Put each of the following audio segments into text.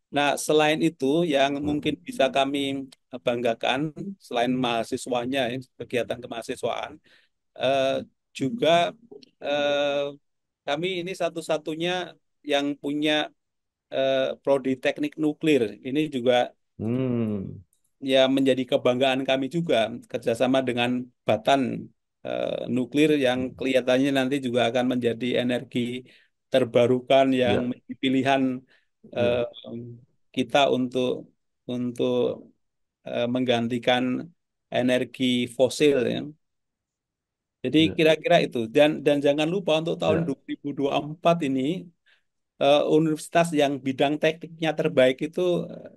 Nah, selain itu yang mungkin Hmm. bisa kami banggakan selain mahasiswanya, ya, kegiatan kemahasiswaan, eh, juga eh, kami ini satu-satunya yang punya prodi teknik nuklir. Ini juga Hmm. ya menjadi kebanggaan kami juga kerjasama dengan Batan nuklir yang kelihatannya nanti juga akan menjadi energi terbarukan yang Ya, menjadi pilihan eh, ya, kita untuk menggantikan energi fosil ya. Jadi ya, kira-kira itu dan jangan lupa untuk tahun ya. 2024 ini universitas yang bidang tekniknya terbaik itu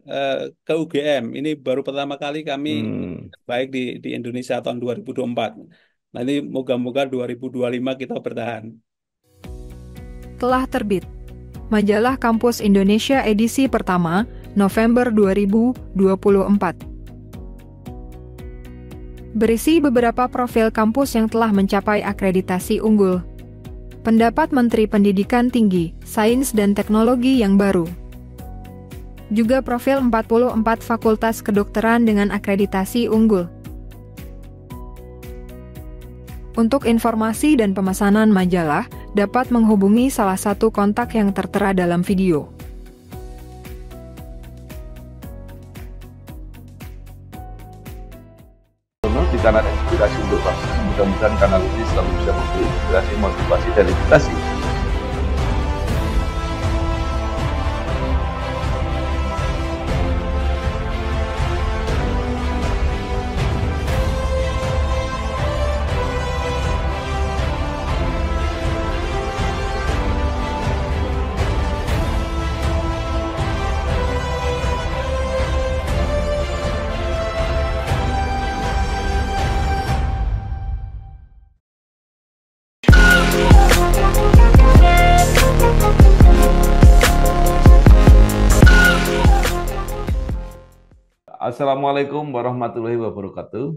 eh, ke UGM. Ini baru pertama kali kami Hmm. baik di Indonesia tahun 2024. Nanti moga-moga 2025 kita bertahan. Telah terbit Majalah Kampus Indonesia edisi pertama, November 2024. Berisi beberapa profil kampus yang telah mencapai akreditasi unggul. Pendapat Menteri Pendidikan Tinggi, Sains dan Teknologi yang baru. Juga profil 44 fakultas kedokteran dengan akreditasi unggul. Untuk informasi dan pemesanan majalah, dapat menghubungi salah satu kontak yang tertera dalam video. Di kanal Inspirasi untuk Bangsa, mudah-mudahan kanal ini selalu bisa memberi inspirasi, motivasi, dan edukasi. Assalamualaikum warahmatullahi wabarakatuh.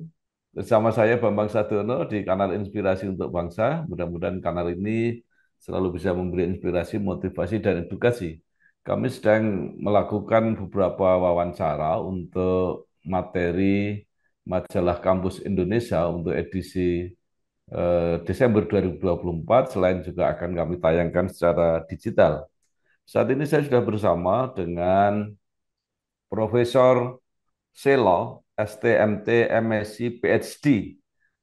Bersama saya Bambang Sadiono di kanal Inspirasi untuk Bangsa. Mudah-mudahan kanal ini selalu bisa memberi inspirasi, motivasi, dan edukasi. Kami sedang melakukan beberapa wawancara untuk materi majalah Kampus Indonesia untuk edisi Desember 2024. Selain juga akan kami tayangkan secara digital. Saat ini saya sudah bersama dengan Profesor Selo, STMT, MSc, PhD,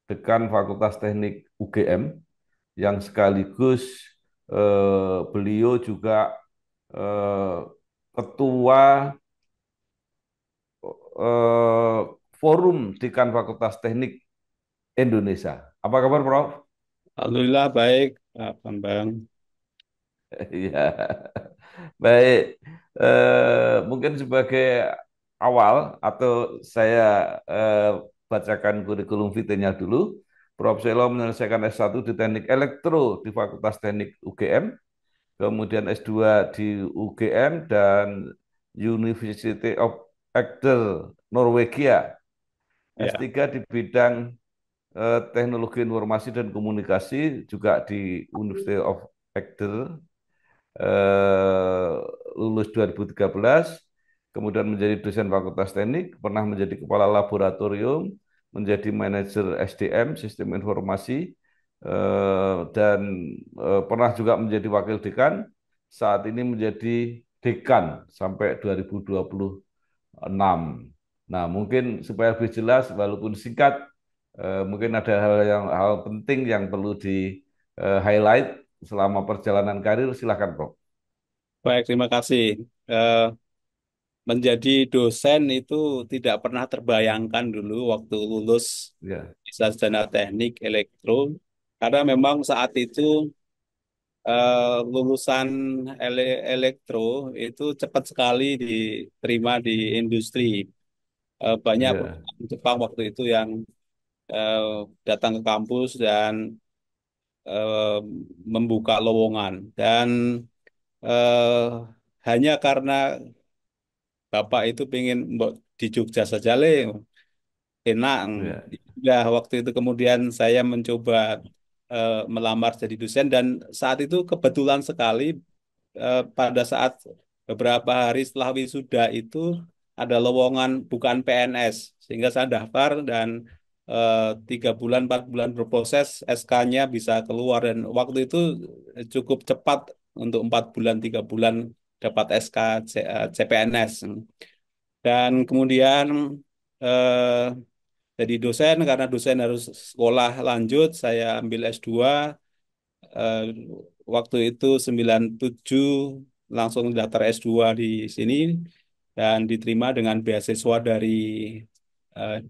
Dekan Fakultas Teknik UGM, yang sekaligus beliau juga eh, Ketua eh, Forum Dekan Fakultas Teknik Indonesia. Apa kabar, Prof? Alhamdulillah baik, Pak Bambang. Iya, baik. Mungkin sebagai awal atau saya eh, bacakan kurikulum vitae-nya dulu. Prof. Selo menyelesaikan S1 di Teknik Elektro di Fakultas Teknik UGM, kemudian S2 di UGM dan University of Agder, Norwegia. Ya, S3 di bidang Teknologi Informasi dan Komunikasi juga di University of Agder, eh, lulus 2013, kemudian menjadi dosen Fakultas Teknik, pernah menjadi kepala laboratorium, menjadi manajer SDM, Sistem Informasi, dan pernah juga menjadi wakil dekan, saat ini menjadi dekan sampai 2026. Nah, mungkin supaya lebih jelas, walaupun singkat, mungkin ada hal penting yang perlu di highlight selama perjalanan karir. Silakan, Bro. baik, terima kasih. Eh, menjadi dosen itu tidak pernah terbayangkan dulu waktu lulus Ya, di sarjana teknik elektro, karena memang saat itu lulusan elektro itu cepat sekali diterima di industri. Banyak ya, perusahaan Jepang waktu itu yang eh, datang ke kampus dan eh, membuka lowongan. Dan eh, hanya karena Bapak itu pengen "Mbok, di Jogja saja le, enak." ya, Ya, waktu itu kemudian saya mencoba melamar jadi dosen dan saat itu kebetulan sekali pada saat beberapa hari setelah wisuda itu ada lowongan bukan PNS, sehingga saya daftar dan 3 bulan 4 bulan berproses SK-nya bisa keluar dan waktu itu cukup cepat untuk 4 bulan 3 bulan dapat SK CPNS dan kemudian eh, jadi dosen karena dosen harus sekolah lanjut saya ambil S2 eh, waktu itu 97 langsung daftar S2 di sini dan diterima dengan beasiswa dari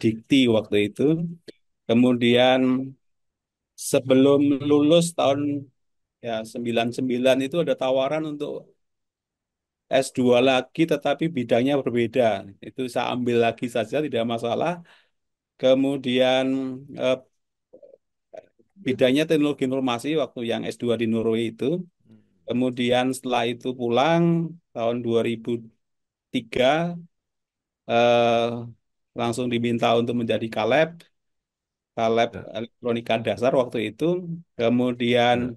Dikti waktu itu. Kemudian sebelum lulus tahun ya 99 itu ada tawaran untuk S2 lagi tetapi bidangnya berbeda. Itu saya ambil lagi saja tidak masalah. Kemudian eh, bidangnya teknologi informasi waktu yang S2 di Norway itu. Kemudian setelah itu pulang tahun 2003 eh, langsung diminta untuk menjadi Kaleb Ya, elektronika dasar waktu itu. Kemudian ya,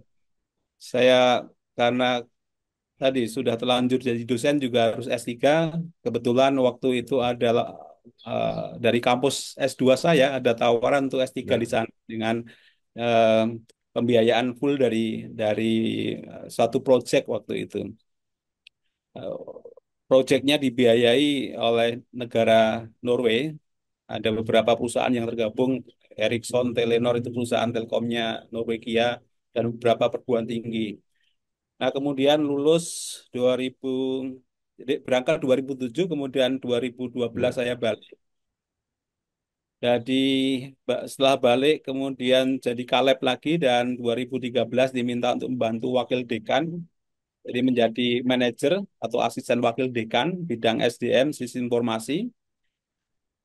saya karena tadi sudah terlanjur jadi dosen juga harus S3. Kebetulan waktu itu adalah eh, dari kampus S2 saya ada tawaran untuk S3 di ya. sana dengan eh, pembiayaan full dari satu proyek waktu itu. Eh, Proyeknya dibiayai oleh negara Norway. Ada beberapa perusahaan yang tergabung, Ericsson, Telenor itu perusahaan telkomnya Norwegia dan beberapa perguruan tinggi. Nah, kemudian lulus 2000, jadi berangkat 2007, kemudian 2012 Ya. saya balik. Jadi setelah balik kemudian jadi kaleb lagi dan 2013 diminta untuk membantu wakil dekan, jadi menjadi manajer atau asisten wakil dekan bidang SDM Sistem Informasi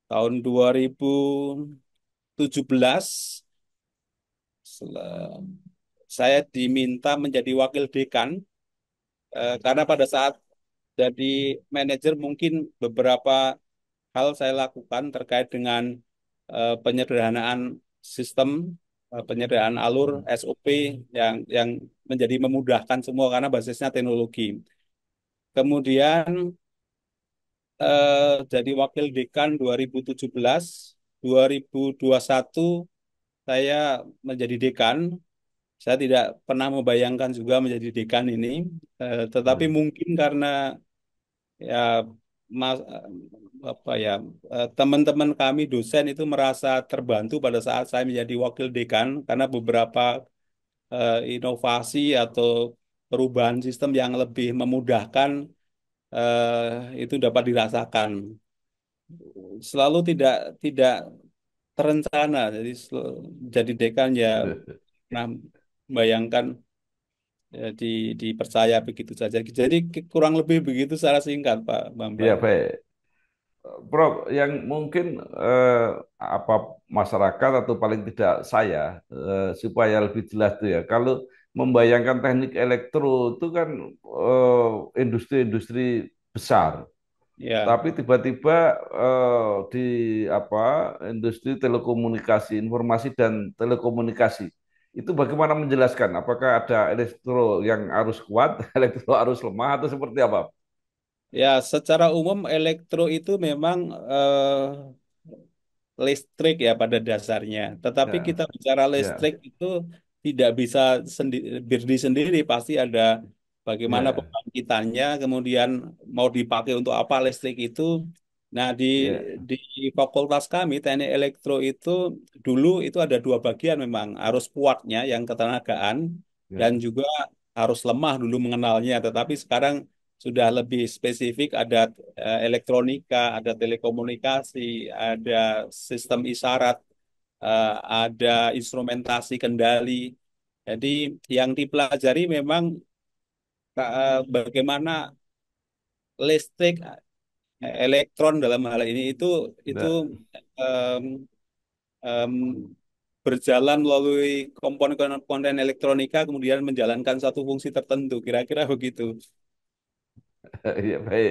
tahun 2017. Saya diminta menjadi wakil dekan karena pada saat jadi manajer mungkin beberapa hal saya lakukan terkait dengan penyederhanaan sistem, penyederhanaan alur SOP yang menjadi memudahkan semua karena basisnya teknologi. Kemudian jadi wakil dekan 2017, 2021 saya menjadi dekan. Saya tidak pernah membayangkan juga menjadi dekan ini, tetapi Ya. mungkin karena ya mas, apa ya teman-teman kami dosen itu merasa terbantu pada saat saya menjadi wakil dekan karena beberapa inovasi atau perubahan sistem yang lebih memudahkan itu dapat dirasakan. Selalu tidak tidak terencana, jadi jadi dekan ya pernah membayangkan di dipercaya begitu saja. Jadi kurang lebih begitu secara singkat Pak Ya, Bambang. baik. Prof, yang mungkin apa masyarakat atau paling tidak saya supaya lebih jelas tuh ya, kalau membayangkan teknik elektro itu kan industri-industri besar, Ya, tapi tiba-tiba di apa industri telekomunikasi, informasi dan telekomunikasi itu bagaimana menjelaskan? Apakah ada elektro yang arus kuat, elektro arus lemah atau seperti apa? ya secara umum elektro itu memang listrik ya pada dasarnya. Tetapi kita Ya, bicara listrik ya, itu tidak bisa berdiri sendiri, pasti ada bagaimana ya, pembangkitannya, kemudian mau dipakai untuk apa listrik itu. Nah, ya, di fakultas kami teknik elektro itu dulu itu ada dua bagian memang, arus kuatnya yang ketenagaan dan ya, juga arus lemah dulu mengenalnya, tetapi sekarang sudah lebih spesifik ada elektronika, ada telekomunikasi, ada sistem isyarat, ada instrumentasi kendali. Jadi yang dipelajari memang bagaimana listrik, elektron dalam hal ini itu ya. em, em, berjalan melalui komponen-komponen elektronika kemudian menjalankan satu fungsi tertentu. Kira-kira begitu. Iya, baik.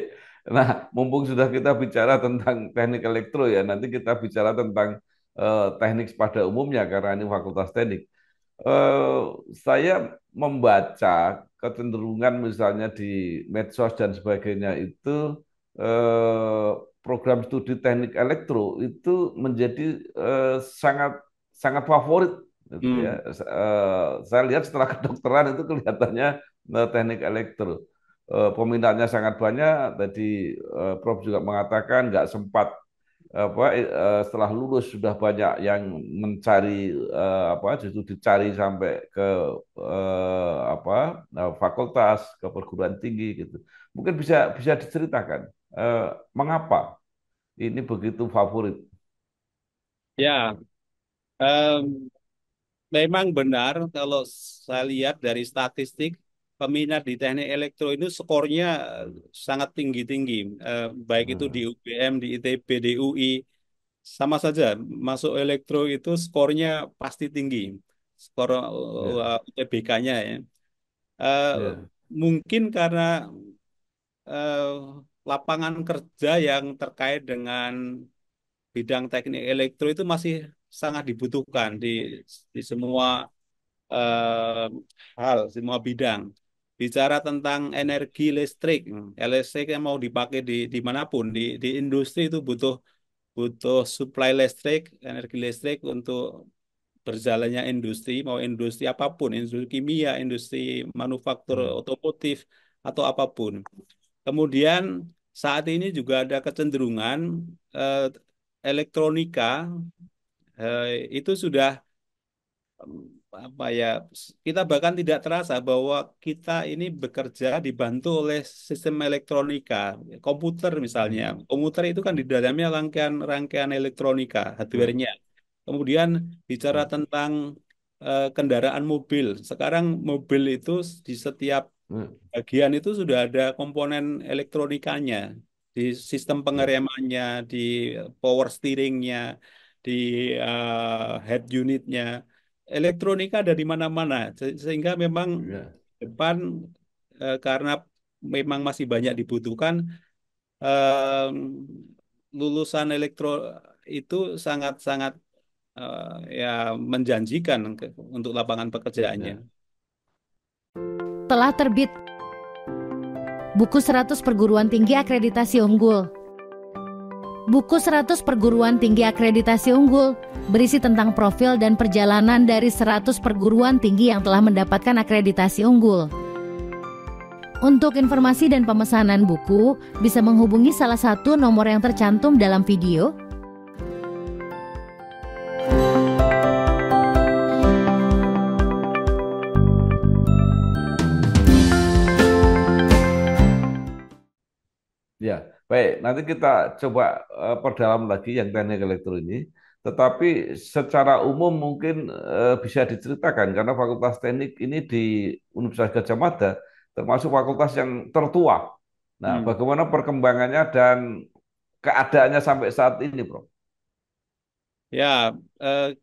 Nah, mumpung sudah kita bicara tentang teknik elektro ya, nanti kita bicara tentang teknik pada umumnya karena ini fakultas teknik. eh, saya membaca kecenderungan misalnya di medsos dan sebagainya itu eh, program studi teknik elektro itu menjadi sangat sangat favorit gitu ya. Hmm. Saya lihat setelah kedokteran itu kelihatannya teknik elektro. Peminatnya sangat banyak. Tadi Prof juga mengatakan nggak sempat apa setelah lulus sudah banyak yang mencari apa justru dicari sampai ke apa fakultas ke perguruan tinggi gitu. Mungkin bisa bisa diceritakan eh, mengapa ini begitu favorit. Ya, em, memang benar kalau saya lihat dari statistik peminat di teknik elektro itu skornya sangat tinggi-tinggi. Baik itu di Hmm, UGM, di ITB, di UI, sama saja. Masuk elektro itu skornya pasti tinggi. Skor ya, UTBK-nya ya. Eh, ya, Mungkin karena eh, lapangan kerja yang terkait dengan bidang teknik elektro itu masih sangat dibutuhkan di semua eh, hal, semua bidang. Bicara tentang energi listrik, listrik yang mau dipakai dimanapun, di industri itu butuh butuh supply listrik, energi listrik untuk berjalannya industri, mau industri apapun, industri kimia, industri manufaktur hmm, otomotif, atau apapun. Kemudian saat ini juga ada kecenderungan eh, elektronika itu sudah apa ya, kita bahkan tidak terasa bahwa kita ini bekerja dibantu oleh sistem elektronika komputer misalnya. hmm, Komputer itu kan di dalamnya rangkaian elektronika hmm, hardware-nya. Kemudian bicara hmm, tentang kendaraan mobil, sekarang mobil itu di setiap hmm, bagian itu sudah ada komponen elektronikanya, di sistem ya, pengeremannya, di power steeringnya, di head unitnya. Elektronika ada di mana-mana, sehingga memang ya, depan karena memang masih banyak dibutuhkan, eh, lulusan elektro itu sangat-sangat ya menjanjikan untuk lapangan pekerjaannya. ya. Telah terbit buku 100 perguruan tinggi akreditasi unggul. Buku 100 perguruan tinggi akreditasi unggul berisi tentang profil dan perjalanan dari 100 perguruan tinggi yang telah mendapatkan akreditasi unggul. Untuk informasi dan pemesanan buku, bisa menghubungi salah satu nomor yang tercantum dalam video. Ya, baik. Nanti kita coba perdalam lagi yang teknik elektro ini. Tetapi secara umum mungkin bisa diceritakan karena Fakultas Teknik ini di Universitas Gadjah Mada termasuk fakultas yang tertua. Nah, Hmm. bagaimana perkembangannya dan keadaannya sampai saat ini, Bro? Ya, eh,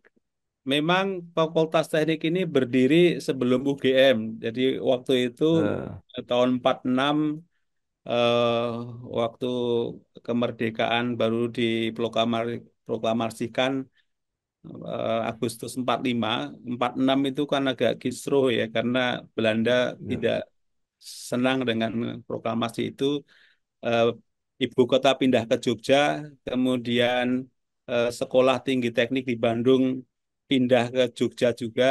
memang Fakultas Teknik ini berdiri sebelum UGM. Jadi waktu itu Eh, tahun 46, eh, waktu kemerdekaan baru diproklamasikan, Agustus 45. 46 itu kan agak kisruh ya karena Belanda ya, tidak senang dengan proklamasi itu. Eh, Ibu kota pindah ke Jogja, kemudian Sekolah Tinggi Teknik di Bandung pindah ke Jogja juga.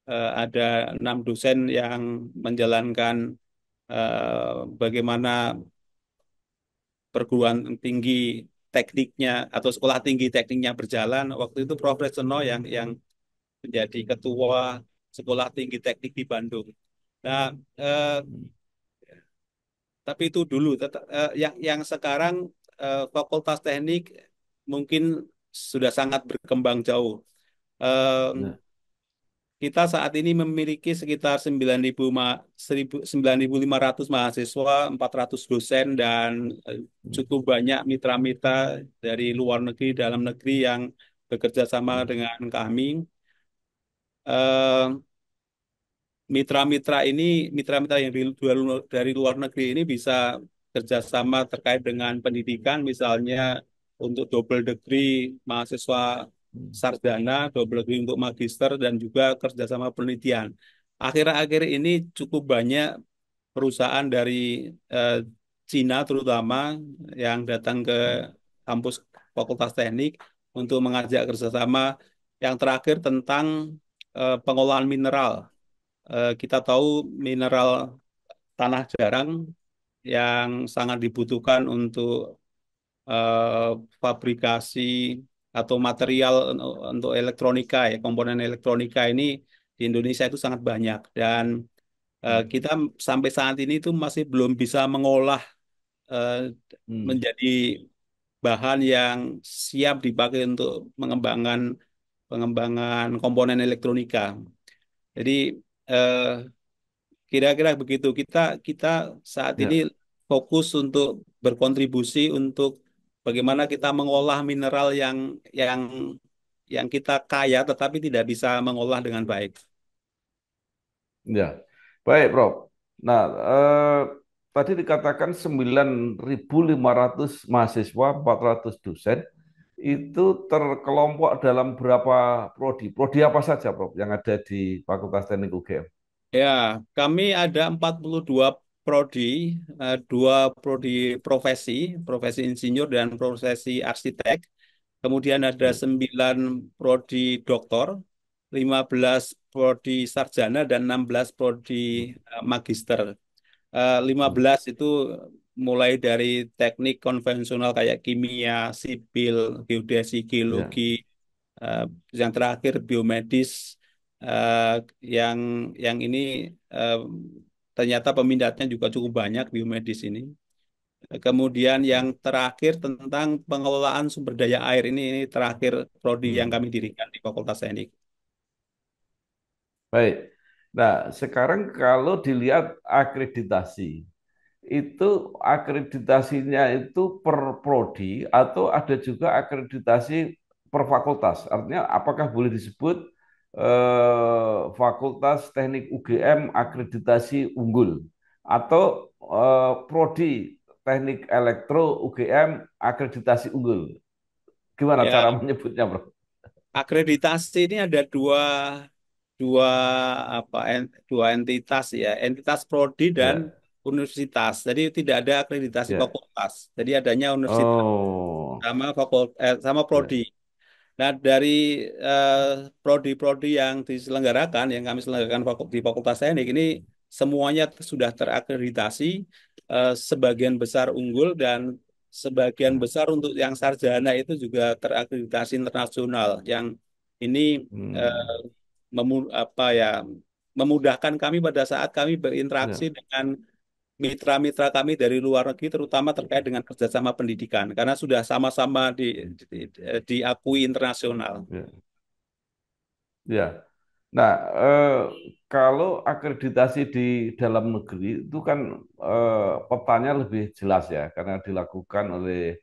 Ada 6 dosen yang menjalankan bagaimana perguruan tinggi tekniknya atau sekolah tinggi tekniknya berjalan. Waktu itu Prof. Retsono yang menjadi ketua Sekolah Tinggi Teknik di Bandung. Nah, tapi itu dulu. Yang sekarang Fakultas Teknik mungkin sudah sangat berkembang jauh. Eh, ya, Kita saat ini memiliki sekitar 9.500 mahasiswa, 400 dosen, dan cukup banyak mitra-mitra dari luar negeri, dalam negeri yang bekerja sama dengan kami. Eh, Mitra-mitra yang dari luar negeri ini bisa kerjasama terkait dengan pendidikan, misalnya untuk double degree mahasiswa Hmm. sarjana, double degree untuk magister, dan juga kerjasama penelitian. Akhir-akhir ini cukup banyak perusahaan dari eh, Cina terutama yang datang ke kampus Fakultas Teknik untuk mengajak kerjasama. Yang terakhir tentang pengolahan mineral. Kita tahu mineral tanah jarang yang sangat dibutuhkan untuk eh, fabrikasi atau material untuk elektronika ya, komponen elektronika ini di Indonesia itu sangat banyak, dan Hmm. kita sampai saat ini itu masih belum bisa mengolah eh, Hmm. menjadi bahan yang siap dipakai untuk mengembangkan pengembangan komponen elektronika. Jadi eh, kira-kira begitu. Kita kita saat ini Ya, fokus untuk berkontribusi untuk bagaimana kita mengolah mineral yang yang kita kaya tetapi tidak bisa mengolah dengan baik. ya. Baik, Prof. Nah, tadi dikatakan 9.500 mahasiswa, 400 dosen, itu terkelompok dalam berapa prodi? Prodi apa saja, Prof, yang ada di Fakultas Teknik UGM? Ya, kami ada 42 prodi, dua prodi profesi, profesi insinyur dan profesi arsitek. Kemudian ada Hmm. 9 prodi doktor, 15 prodi sarjana, dan 16 prodi magister. 15 itu mulai dari teknik konvensional kayak kimia, sipil, geodesi, Ya. geologi, eh, yang terakhir biomedis, eh, yang ini eh, ternyata peminatnya juga cukup banyak biomedis ini. Kemudian yang terakhir tentang pengelolaan sumber daya air, ini terakhir prodi yang Hmm. kami dirikan di Fakultas Teknik. Baik. Nah, sekarang kalau dilihat akreditasi, itu akreditasinya itu per prodi atau ada juga akreditasi per fakultas. Artinya apakah boleh disebut Fakultas Teknik UGM akreditasi unggul atau prodi Teknik Elektro UGM akreditasi unggul? Gimana Ya, cara menyebutnya, Bro? akreditasi ini ada dua dua entitas ya, entitas prodi dan Ya, universitas. Jadi tidak ada akreditasi ya. fakultas. Jadi adanya universitas Oh, sama prodi. ya. Nah, dari eh, prodi-prodi yang diselenggarakan, yang kami selenggarakan di Fakultas Teknik ini semuanya sudah terakreditasi, sebagian besar unggul, dan sebagian besar untuk yang sarjana itu juga terakreditasi internasional. Yang ini Hmm, eh, apa ya, memudahkan kami pada saat kami berinteraksi ya, dengan mitra-mitra kami dari luar negeri, terutama terkait dengan kerjasama pendidikan, karena sudah sama-sama diakui internasional. ya, ya. Nah, kalau akreditasi di dalam negeri itu kan petanya lebih jelas ya, karena dilakukan oleh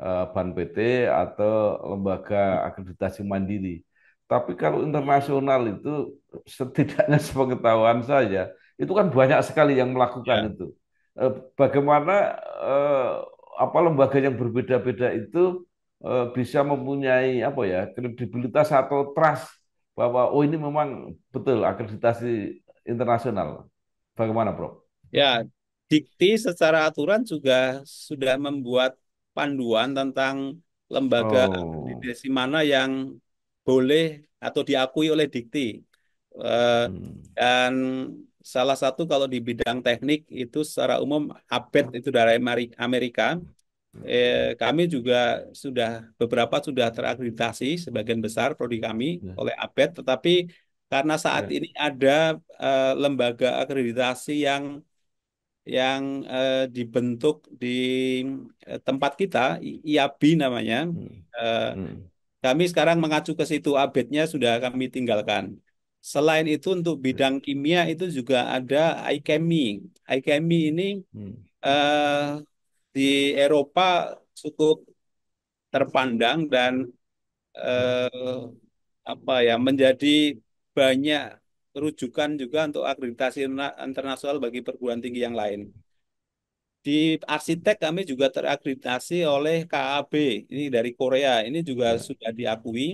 BAN PT atau lembaga akreditasi mandiri. Tapi kalau internasional itu setidaknya sepengetahuan saya, itu kan banyak sekali yang melakukan Ya, itu. Bagaimana eh, apa lembaga yang berbeda-beda itu bisa mempunyai apa ya kredibilitas atau trust bahwa oh ini memang betul akreditasi internasional. Bagaimana, Bro? ya, Dikti secara aturan juga sudah membuat panduan tentang lembaga Oh, akreditasi mana yang boleh atau diakui oleh Dikti. Eh, hmm, dan salah satu kalau di bidang teknik itu secara umum ABET itu dari Amerika. Kami juga sudah beberapa sudah terakreditasi sebagian besar prodi kami ya, oleh ABET, tetapi karena saat ya, ini ada lembaga akreditasi yang dibentuk di tempat kita, IABI namanya. hmm, Eh, hmm, Kami sekarang mengacu ke situ, ABET-nya sudah kami tinggalkan. Selain itu untuk ya, bidang kimia itu juga ada iChemie. iChemie ini hmm, eh, di Eropa cukup terpandang dan ya, eh, apa ya, menjadi banyak rujukan juga untuk akreditasi internasional bagi perguruan tinggi yang lain. Di arsitek kami juga terakreditasi oleh KAB, ini dari Korea, ini juga ya, sudah diakui.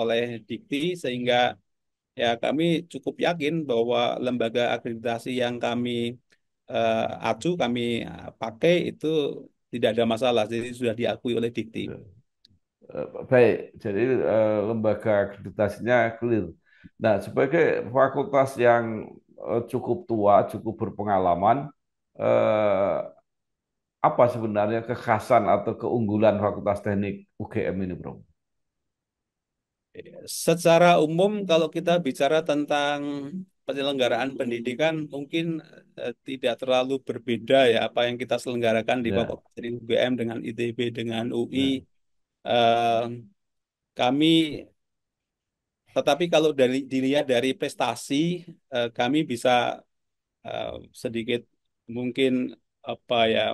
oleh Dikti, sehingga ya kami cukup yakin bahwa lembaga akreditasi yang kami acu, kami pakai itu tidak ada masalah, jadi sudah diakui oleh Dikti. Baik, jadi lembaga akreditasinya clear. Nah, sebagai fakultas yang cukup tua, cukup berpengalaman, eh, apa sebenarnya kekhasan atau keunggulan Fakultas Teknik UGM ini, Bro? Secara umum, kalau kita bicara tentang penyelenggaraan pendidikan, mungkin tidak terlalu berbeda ya apa yang kita selenggarakan di Ya, Fakultas Teknik UGM dengan ITB, dengan UI. ya, Eh, kami, tetapi kalau dilihat dari prestasi, kami bisa eh, sedikit mungkin apa ya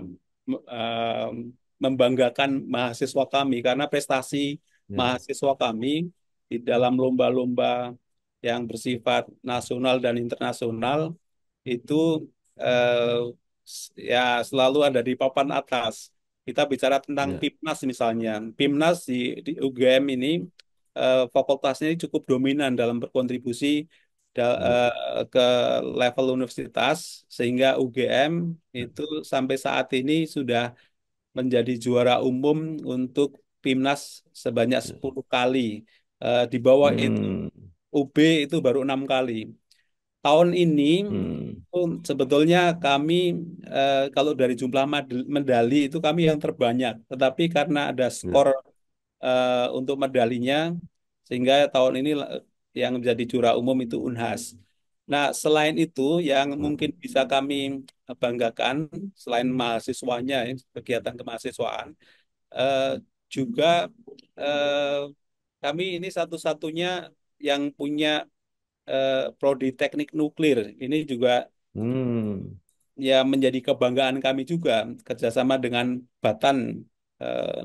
membanggakan mahasiswa kami karena prestasi ya, mahasiswa kami di dalam lomba-lomba yang bersifat nasional dan internasional itu eh, ya selalu ada di papan atas. Kita bicara tentang ya, PIPNAS misalnya. PIMNAS di UGM ini fakultasnya ini cukup dominan dalam berkontribusi ya, ke level universitas, sehingga UGM ya, itu sampai saat ini sudah menjadi juara umum untuk PIMNAS sebanyak ya. 10 kali. Di bawah itu Hmm, UB itu baru 6 kali. Tahun ini hmm, sebetulnya kami kalau dari jumlah medali itu kami yang terbanyak, tetapi karena ada ya, skor untuk medalinya, sehingga tahun ini yang menjadi juara umum itu Unhas. Nah, selain itu yang hmm, mungkin bisa kami banggakan selain mahasiswanya, ya, kegiatan kemahasiswaan, eh, juga eh, kami ini satu-satunya yang punya prodi teknik nuklir. Ini juga hmm, ya menjadi kebanggaan kami juga, kerjasama dengan Batan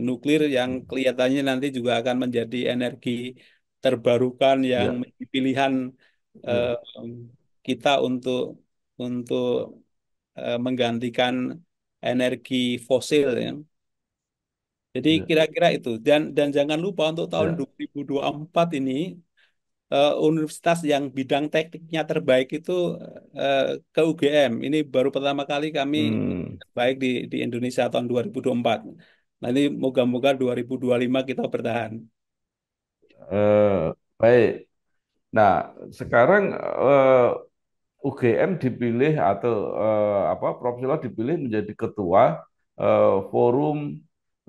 nuklir yang kelihatannya nanti juga akan menjadi energi terbarukan yang ya, menjadi pilihan eh, ya, kita untuk menggantikan energi fosil ya. Jadi ya, kira-kira itu, dan jangan lupa untuk tahun ya, 2024 ini universitas yang bidang tekniknya terbaik itu eh, ke UGM. Ini baru pertama kali kami hmm, baik di Indonesia tahun 2024. Nah, ini moga-moga 2025 kita bertahan. baik. Nah, sekarang UGM dipilih atau apa Profesor dipilih menjadi ketua forum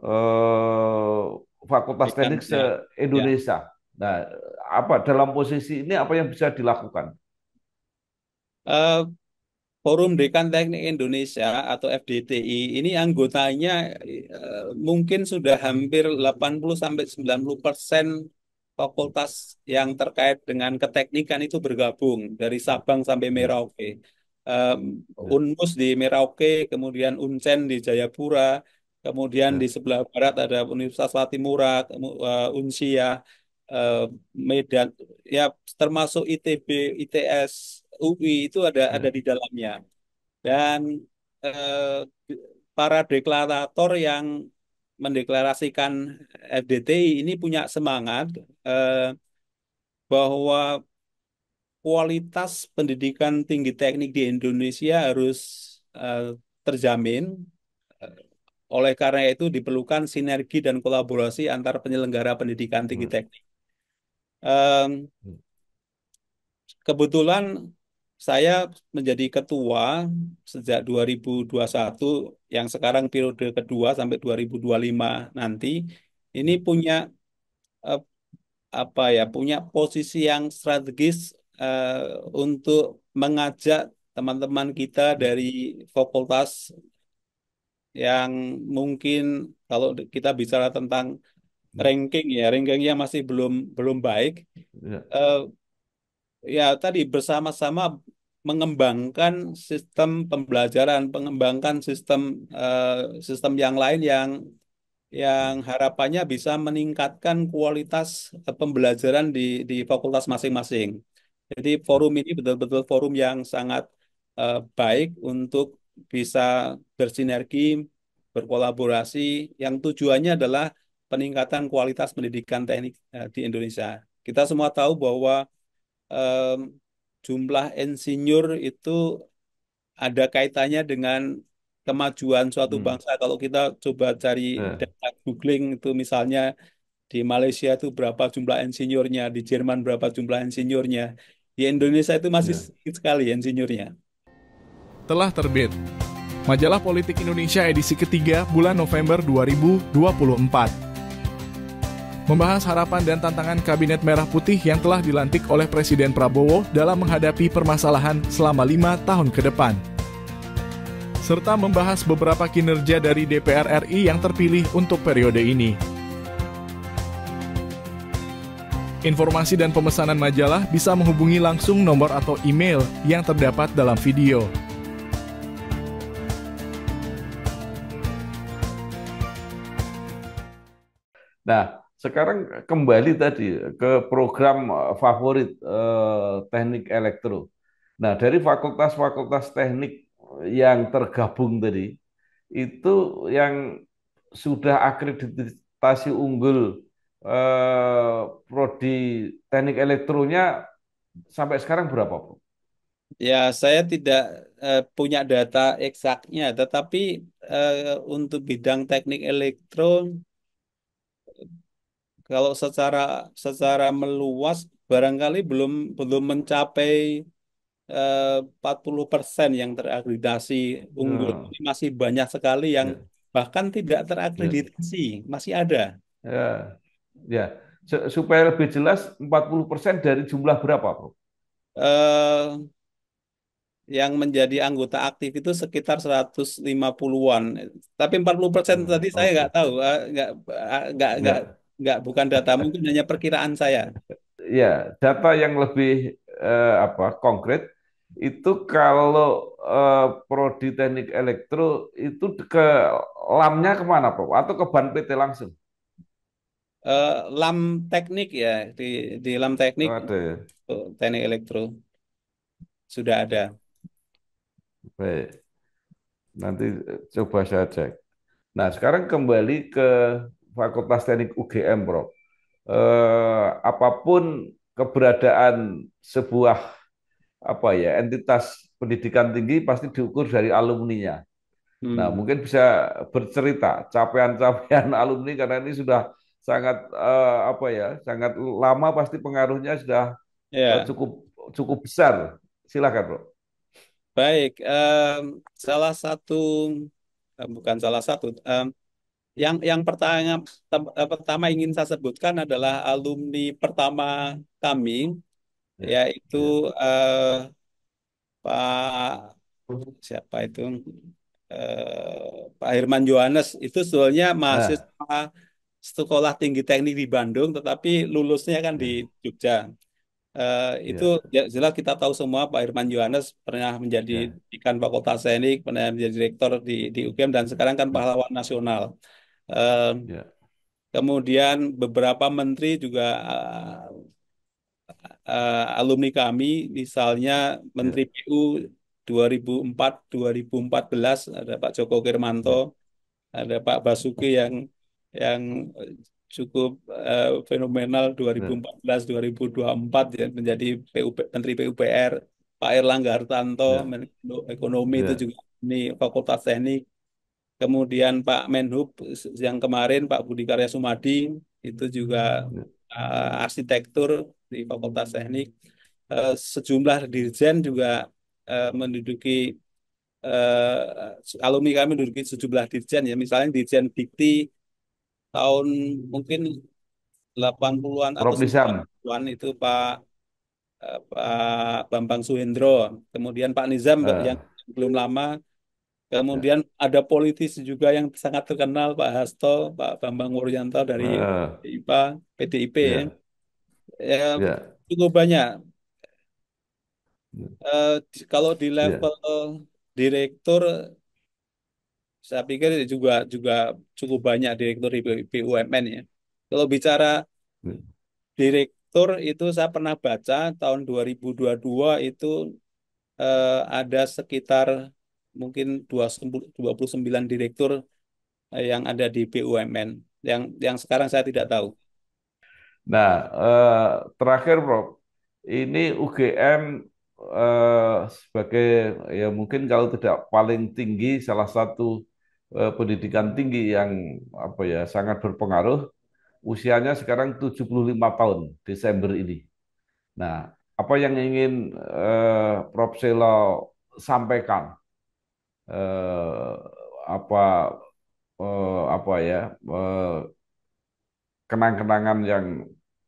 eh, Fakultas Dekan, Teknik ya, ya. se-Indonesia. Nah, apa dalam posisi ini apa yang bisa dilakukan? Eh, Forum Dekan Teknik Indonesia atau FDTI ini anggotanya mungkin sudah hampir 80 sampai 90% fakultas yang terkait dengan keteknikan itu bergabung dari Sabang sampai Ya, Merauke. Um, ya, Unmus di Merauke, kemudian Uncen di Jayapura, kemudian di ya, sebelah barat ada Universitas Latimura, Unsia, eh, Medan, ya termasuk ITB, ITS, UI itu ada ya. di dalamnya. Dan eh, para deklarator yang mendeklarasikan FDTI ini punya semangat eh, bahwa kualitas pendidikan tinggi teknik di Indonesia harus eh, terjamin. Eh, Oleh karena itu diperlukan sinergi dan kolaborasi antar penyelenggara pendidikan tinggi Hmm, teknik. Em, Kebetulan saya menjadi ketua sejak 2021, yang sekarang periode kedua sampai 2025 nanti. Ini punya eh, apa ya, punya posisi yang strategis eh, untuk mengajak teman-teman kita dari fakultas yang mungkin kalau kita bicara tentang hmm, ranking ya, rankingnya masih belum belum baik. ya, Eh, Ya, tadi bersama-sama mengembangkan sistem pembelajaran, mengembangkan sistem yang lain yang harapannya bisa meningkatkan kualitas pembelajaran di fakultas masing-masing. Jadi forum ini betul-betul forum yang sangat baik untuk bisa bersinergi, berkolaborasi, yang tujuannya adalah peningkatan kualitas pendidikan teknik di Indonesia. Kita semua tahu bahwa em, jumlah insinyur itu ada kaitannya dengan kemajuan suatu Hmm. bangsa. Kalau kita coba cari Ya, data googling itu misalnya di Malaysia itu berapa jumlah insinyurnya, di Jerman berapa jumlah insinyurnya, di Indonesia itu masih ya. sedikit sekali insinyurnya. Telah terbit Majalah Politik Indonesia edisi ketiga bulan November 2024. Membahas harapan dan tantangan Kabinet Merah Putih yang telah dilantik oleh Presiden Prabowo dalam menghadapi permasalahan selama 5 tahun ke depan. Serta membahas beberapa kinerja dari DPR RI yang terpilih untuk periode ini. Informasi dan pemesanan majalah bisa menghubungi langsung nomor atau email yang terdapat dalam video. Nah, sekarang kembali tadi ke program favorit teknik elektro. Nah, dari fakultas-fakultas teknik yang tergabung tadi, itu yang sudah akreditasi unggul prodi teknik elektronya sampai sekarang berapa, Bro? Ya, saya tidak punya data eksaknya, tetapi untuk bidang teknik elektro, kalau secara secara meluas, barangkali belum belum mencapai 40% yang terakreditasi unggul. Hmm, Ini masih banyak sekali yang ya, bahkan tidak ya, terakreditasi, masih ada. ya, ya. Supaya lebih jelas, 40% dari jumlah berapa, Bro? eh yang menjadi anggota aktif itu sekitar 150-an. Tapi 40% tadi saya nggak Oke. tahu, Ya, bukan data, mungkin hanya perkiraan saya. ya, data yang lebih apa konkret itu kalau prodi teknik elektro itu ke lamnya kemana, Bro? Atau ke ban PT langsung? Lam teknik ya, di lam teknik Oh, ada ya. teknik elektro sudah ada. Baik, nanti coba saya cek. Nah, sekarang kembali ke Fakultas Teknik UGM, Bro. Apapun keberadaan sebuah apa ya entitas pendidikan tinggi pasti diukur dari alumninya. Nah, Hmm, mungkin bisa bercerita capaian-capaian alumni karena ini sudah sangat apa ya, sangat lama pasti pengaruhnya sudah ya, cukup cukup besar. Silakan, Bro. baik. Salah satu, bukan salah satu. Yang pertama ingin saya sebutkan adalah alumni pertama kami, Ya, yaitu ya, eh, Pak siapa itu Pak Herman Johannes. Itu sebetulnya nah, mahasiswa Sekolah Tinggi Teknik di Bandung, tetapi lulusnya kan di ya, Jogja. Itu ya, jelas kita tahu semua Pak Herman Johannes pernah menjadi ya, dekan Fakultas Teknik, pernah menjadi direktur di UGM, dan sekarang kan ya, pahlawan nasional. Eh, ya, Kemudian beberapa menteri juga alumni kami, misalnya Menteri ya, PU 2004-2014 ada Pak Joko Kirmanto, ya, ada Pak Basuki yang cukup fenomenal ya, 2014-2024 ya, menjadi Menteri PUPR, Pak Erlangga Hartarto, ya, Menko Ekonomi itu ya, juga ini Fakultas Teknik. Kemudian Pak Menhub yang kemarin Pak Budi Karya Sumadi itu juga ya, arsitektur di Fakultas Teknik. Sejumlah dirjen juga menduduki alumni kami menduduki sejumlah dirjen ya. Misalnya Dirjen Dikti tahun mungkin 80-an atau Prof. Nizam. 90-an itu Pak Bambang Suhendro. Kemudian Pak Nizam yang Eh, belum lama. ya, Kemudian ada politisi juga yang sangat terkenal, Pak Hasto, Pak Bambang Wuryanto dari eh, PDIPA, PDIP ya. ya, Ya, ya, cukup banyak. Kalau di ya, level direktur, saya pikir juga juga cukup banyak direktur di BUMN ya. Kalau bicara ya, direktur itu saya pernah baca tahun 2022 itu ada sekitar mungkin 29 direktur yang ada di BUMN. yang sekarang saya tidak tahu. Nah, terakhir Prof, ini UGM sebagai ya mungkin kalau tidak paling tinggi salah satu pendidikan tinggi yang apa ya sangat berpengaruh. Usianya sekarang 75 tahun Desember ini. Nah, apa yang ingin Prof Selo sampaikan eh, apa apa ya kenang-kenangan yang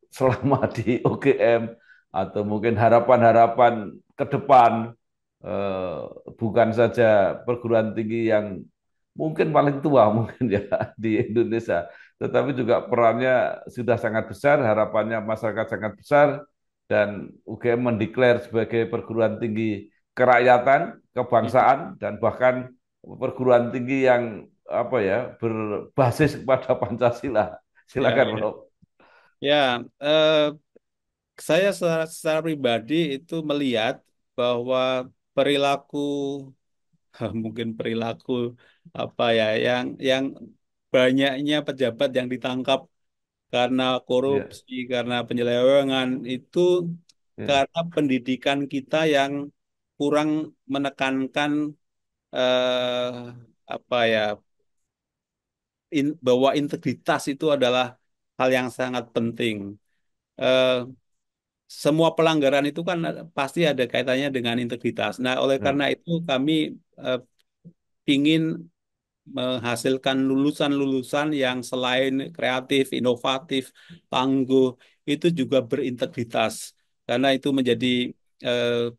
selama di UGM atau mungkin harapan-harapan ke depan eh, bukan saja perguruan tinggi yang mungkin paling tua mungkin ya di Indonesia, tetapi juga perannya sudah sangat besar, harapannya masyarakat sangat besar, dan UGM mendeklar sebagai perguruan tinggi kerakyatan, kebangsaan, dan bahkan perguruan tinggi yang apa ya berbasis kepada Pancasila. Ya, Silakan, ya, Bro. ya. Saya secara pribadi itu melihat bahwa perilaku mungkin perilaku apa ya yang banyaknya pejabat yang ditangkap karena Ya, korupsi, karena penyelewengan itu ya, karena pendidikan kita yang kurang menekankan eh, apa ya bahwa integritas itu adalah hal yang sangat penting. Eh, semua pelanggaran itu kan pasti ada kaitannya dengan integritas. Nah, oleh ya, karena itu kami eh, ingin menghasilkan lulusan-lulusan yang selain kreatif, inovatif, tangguh, itu juga berintegritas. Karena itu menjadi eh,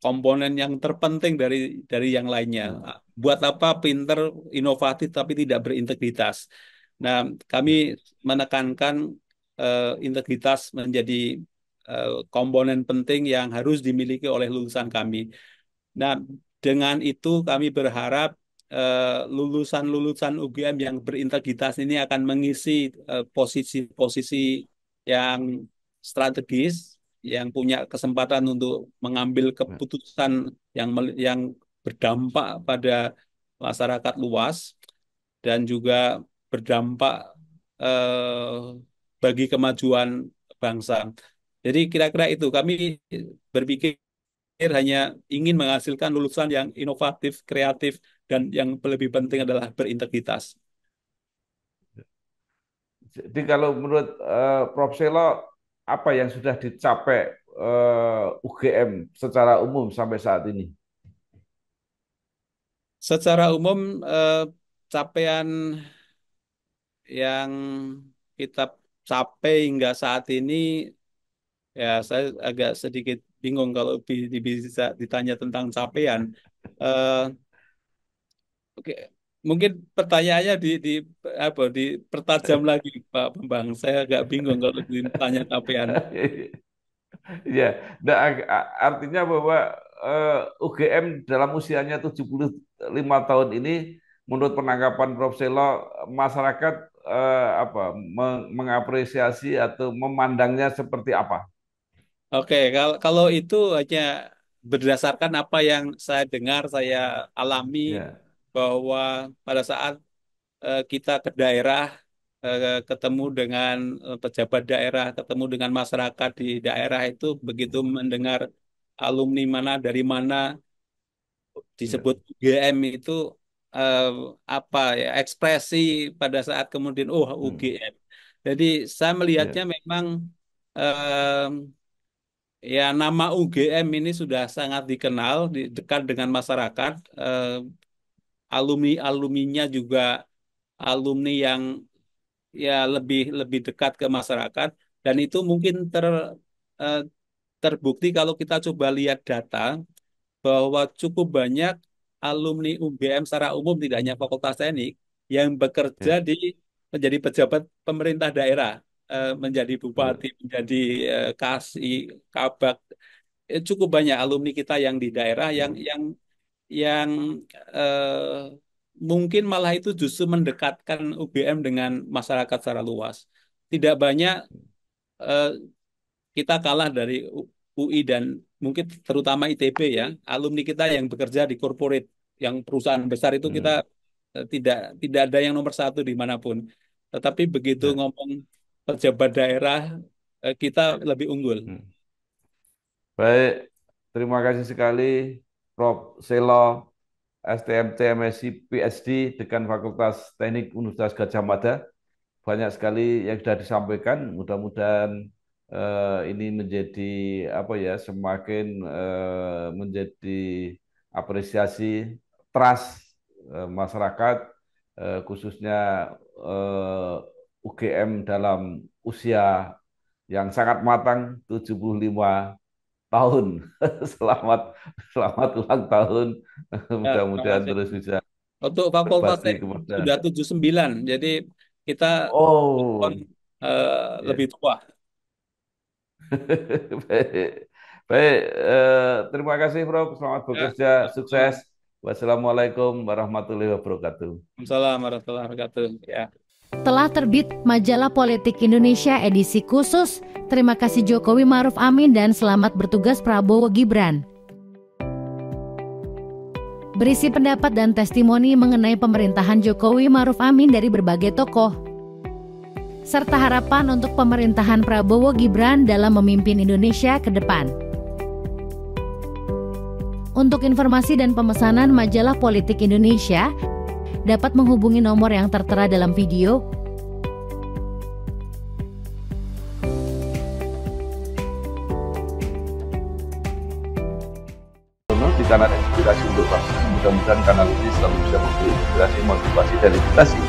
komponen yang terpenting dari yang lainnya. ya, Buat apa pinter, inovatif tapi tidak berintegritas? Nah, kami ya, menekankan integritas menjadi komponen penting yang harus dimiliki oleh lulusan kami. Nah, dengan itu kami berharap lulusan-lulusan UGM yang berintegritas ini akan mengisi posisi-posisi yang strategis, yang punya kesempatan untuk mengambil ya, keputusan yang berdampak pada masyarakat luas dan juga berdampak bagi kemajuan bangsa. Jadi kira-kira itu kami berpikir hanya ingin menghasilkan lulusan yang inovatif, kreatif, dan yang lebih penting adalah berintegritas. Jadi kalau menurut Prof. Selo, apa yang sudah dicapai UGM secara umum sampai saat ini? Secara umum, capaian yang kita capai hingga saat ini, ya saya agak sedikit bingung kalau bisa ditanya tentang capaian. Eh, oke, mungkin pertanyaannya apa dipertajam lagi, Pak Bambang. Saya agak bingung kalau ditanya capaian. Ya, nah, artinya bahwa UGM dalam usianya 75 tahun ini, menurut penanggapan Prof. Selo, masyarakat apa mengapresiasi atau memandangnya seperti apa? Oke, kalau itu hanya berdasarkan apa yang saya dengar, saya alami Ya, bahwa pada saat kita ke daerah, ketemu dengan pejabat daerah, ketemu dengan masyarakat di daerah itu, begitu mendengar alumni mana dari mana ya, disebut UGM itu eh, apa ya ekspresi pada saat kemudian oh hmm, UGM. Jadi saya ya, melihatnya memang ya, nama UGM ini sudah sangat dikenal, dekat dengan masyarakat. Alumni-alumninya juga alumni yang ya lebih lebih dekat ke masyarakat, dan itu mungkin eh, terbukti kalau kita coba lihat data bahwa cukup banyak alumni UGM secara umum, tidak hanya Fakultas Teknik, yang bekerja ya, menjadi pejabat pemerintah daerah, menjadi ya, bupati, menjadi kasih, kabak. Cukup banyak alumni kita yang di daerah hmm, yang mungkin malah itu justru mendekatkan UGM dengan masyarakat secara luas. Tidak banyak eh, kita kalah dari UI dan mungkin terutama ITB ya, alumni kita yang bekerja di corporate, yang perusahaan besar itu kita hmm, tidak tidak ada yang nomor satu dimanapun. tetapi begitu Ya. ngomong pejabat daerah kita lebih unggul. Hmm. Baik, terima kasih sekali Prof. Selo, STMT MSc PhD, Dekan Fakultas Teknik Universitas Gadjah Mada. Banyak sekali yang sudah disampaikan. Mudah-mudahan ini menjadi apa ya, semakin menjadi apresiasi trust masyarakat, khususnya UGM dalam usia yang sangat matang, 75 tahun. Selamat selamat ulang tahun. Ya, terima Mudah-mudahan kasih. terus bisa Untuk fakultas berbakti teknik kepada. sudah 79, jadi kita Oh, ya. lebih tua. Baik, baik. Terima kasih, Prof. Selamat Ya, bekerja, sukses. Wassalamualaikum warahmatullahi wabarakatuh. Assalamualaikum warahmatullahi wabarakatuh. Ya. Telah terbit Majalah Politik Indonesia edisi khusus. Terima kasih Jokowi Ma'ruf Amin dan selamat bertugas Prabowo Gibran. Berisi pendapat dan testimoni mengenai pemerintahan Jokowi Ma'ruf Amin dari berbagai tokoh, serta harapan untuk pemerintahan Prabowo Gibran dalam memimpin Indonesia ke depan. Untuk informasi dan pemesanan Majalah Politik Indonesia, dapat menghubungi nomor yang tertera dalam video. Di kanal Inspirasi untuk Bangsa, mudah-mudahan kanal ini selalu bisa memberi inspirasi, motivasi, dan edukasi